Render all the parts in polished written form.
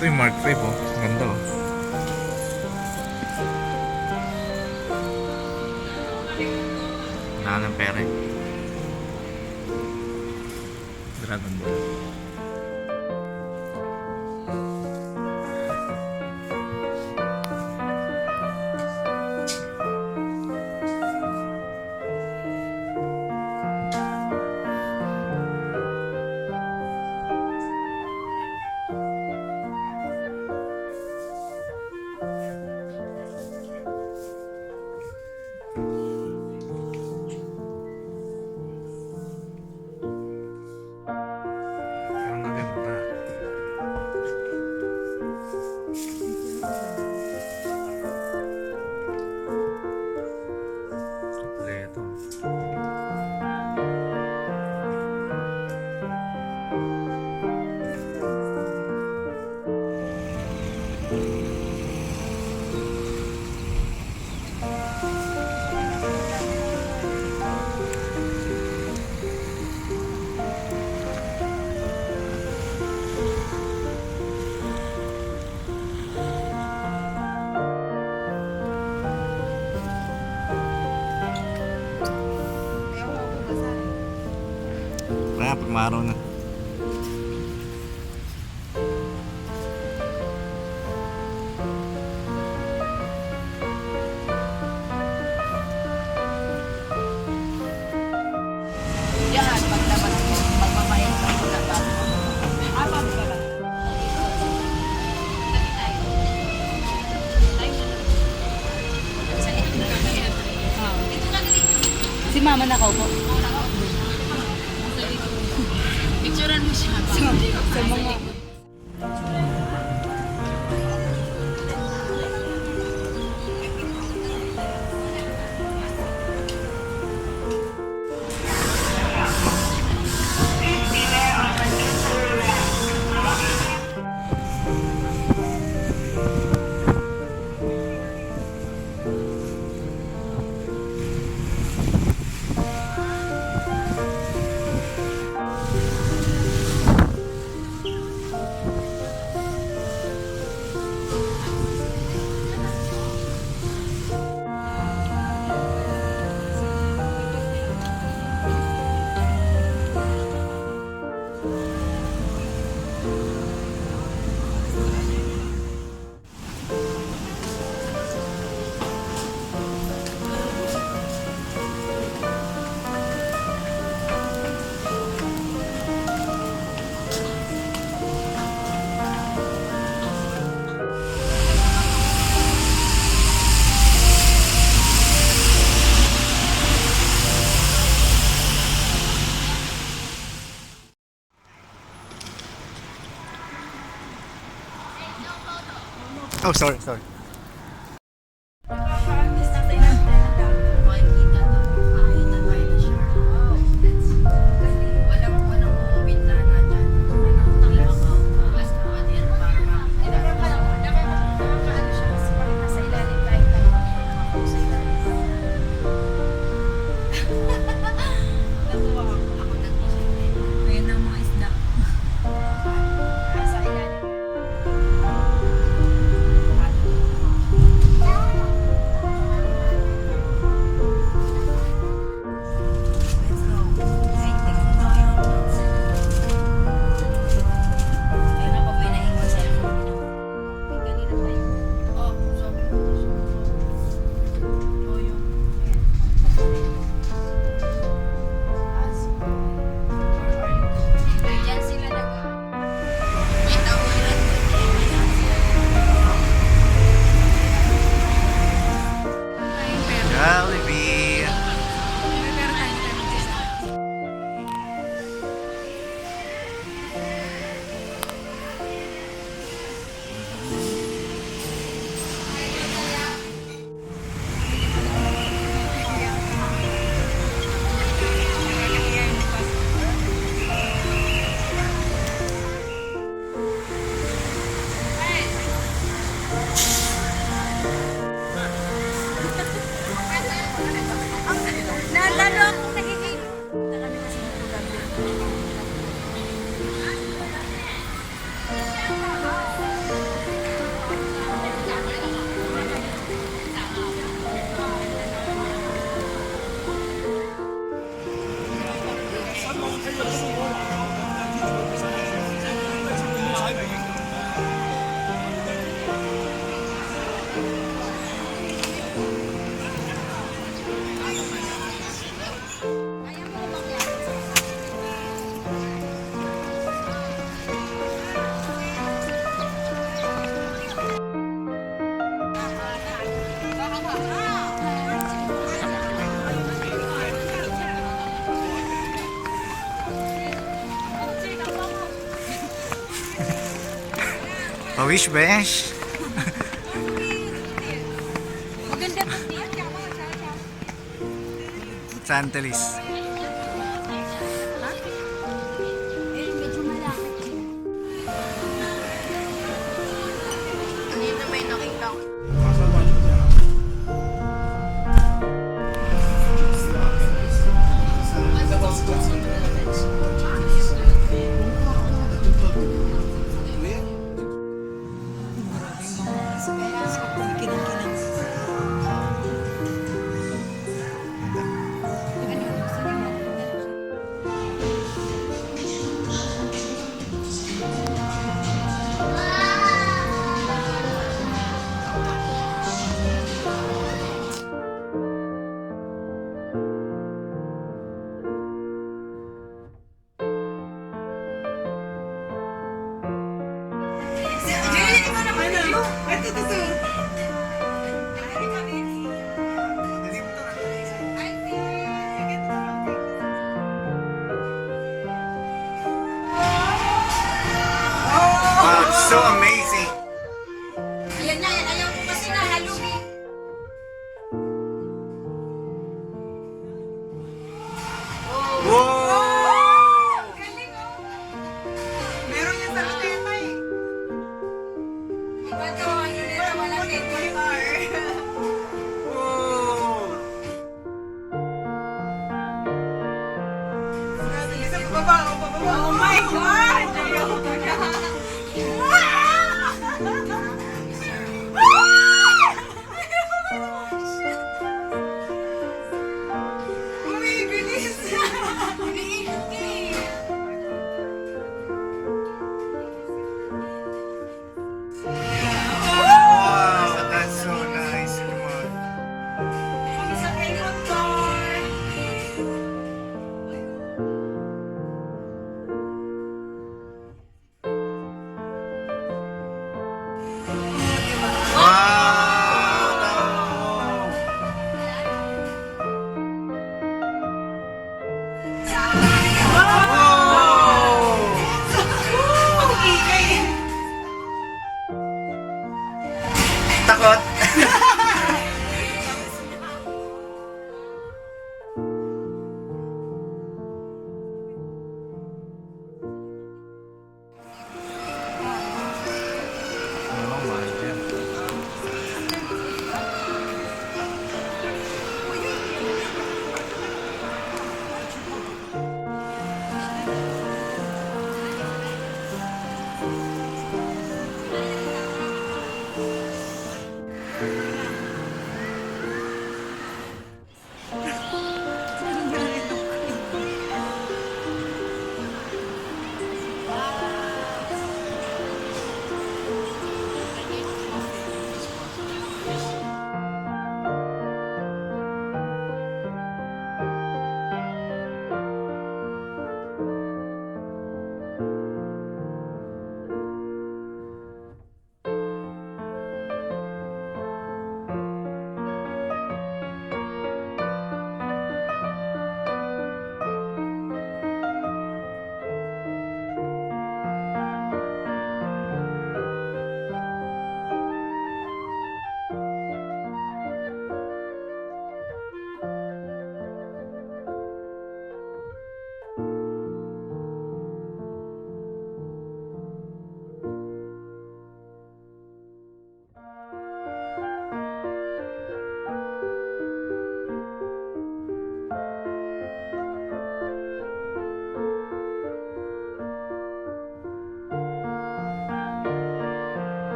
Ito yung Mark 5 oh. Ganda oh. Wala ng pera eh. Dragon Ball. Kaya pag maaraw na. Yan, paglabas mo, magpapayan ka muna bago. Abang ka lang. Lagi tayo. Sa likod na kami. Dito ka dali. Si mama nakaupo. Picturean mo siya. Sa mga... Oh, sorry. Jollibee. Pawish besh. Maganda po niya. Santelis. Medyo malaki. Dito may nakita ko. Wow, it's so amazing. Ayan na, yan. Ayaw ko kasi na halumi. Whoa! Galing oh. Meron yan sa Stella eh. Iba to, hindi na walang network car. Whoa! Oh my God! Ayaw ko na.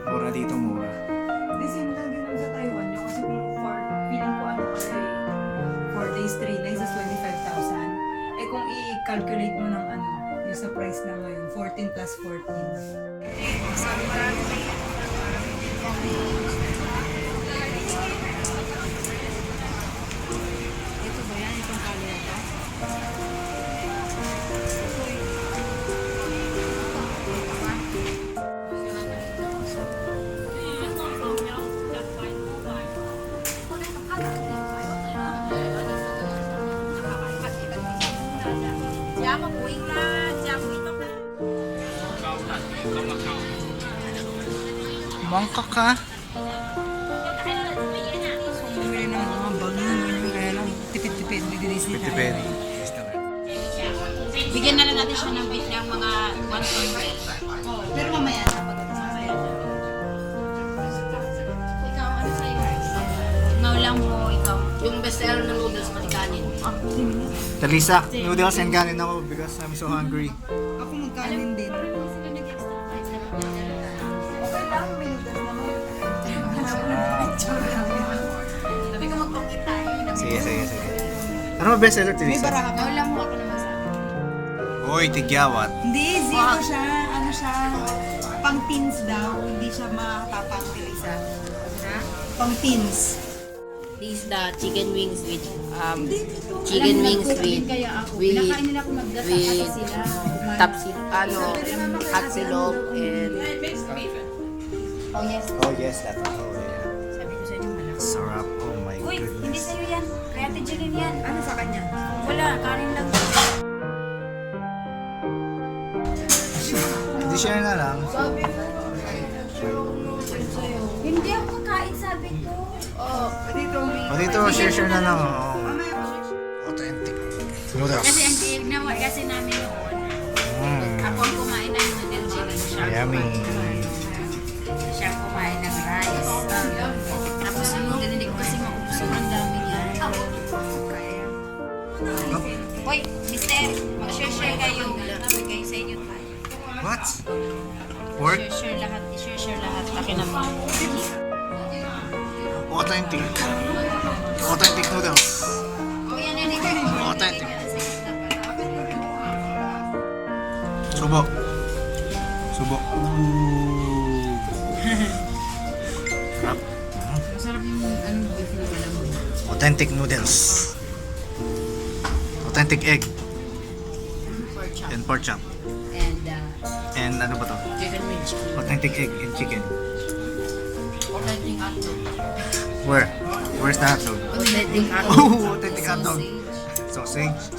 Mura dito, mura. Hindi, same lang din naman sa Taiwan nyo kasi kung feeling ko ano kasi 4 days, 3 nights is 25,000. Eh kung i-calculate mo ng ano, yung sa price na ngayon, 14 plus 14. Ito ba yan? Itong kaliwa ba? Mongkok ha? So, bumili ng mga bag na ganyan, kaya lang tipid-tipid, nag-release din tayo. Tipid. Bigyan na lang natin siya ng bit ng mga 100. Pero mamaya na pag mamaya na. Ikaw, ano sa'yo? Ikaw lang mo, ikaw. Yung bestseller ng noodles, pati kanin. Talisa, noodles and kanin ako because I'm so hungry. Ako magkanin din. Okay lang, may noodles naman. Sabi ko mag-pocket tayo. Sige. Ano ba bestseller, May Talisa? baraka Ikaw lang mo, ako naman sa akin. Uy, tigyawat. Hindi, zero siya. Ano siya? Pang teens daw. Hindi siya makatapang Tilisa. Ha? Pang teens. This is the chicken wings with Alam mo, with kaya ako. with Pinakain nila ako magdata kasi with sila. tapsil hot silog and Oh yes. Oh yes, that one. Oh yeah. sabi ko sa inyo malaki. Sarap. Oh my Uy, hindi goodness. sa'yo yan. Kaya Ate Jeline yan. Ano sa kanya? Wala, kanin lang. Hindi share na lang. Hindi ako kakain, sabi ko. O dito, share na lang. Oh. Authentic. Noodles. Kasi namin noon, Mm. ako ang kumain ng noodle chili. Yummy. Siya ang kumain ng rice. Tapos yung noodle, hindi ko kasi maubos. Ang dami niya. Hoy, mister, mag-share kayo. Sabi kayo sa inyo tayo. What? Pork? I-share lahat. Akin naman. Authentic. Authentic noodles. Oh, yan. Authentic. Subo. Ooh. Sarap. Masarap yung beef na alam mo. Authentic noodles. Authentic egg. Pork chop. And pork chop. And And ano ba to? chicken with chicken. Authentic egg and chicken. Authentic hotdog. Where? Where's the hot dog? Authentic hotdog. Oh, authentic hot dog. Sausage. Sausage.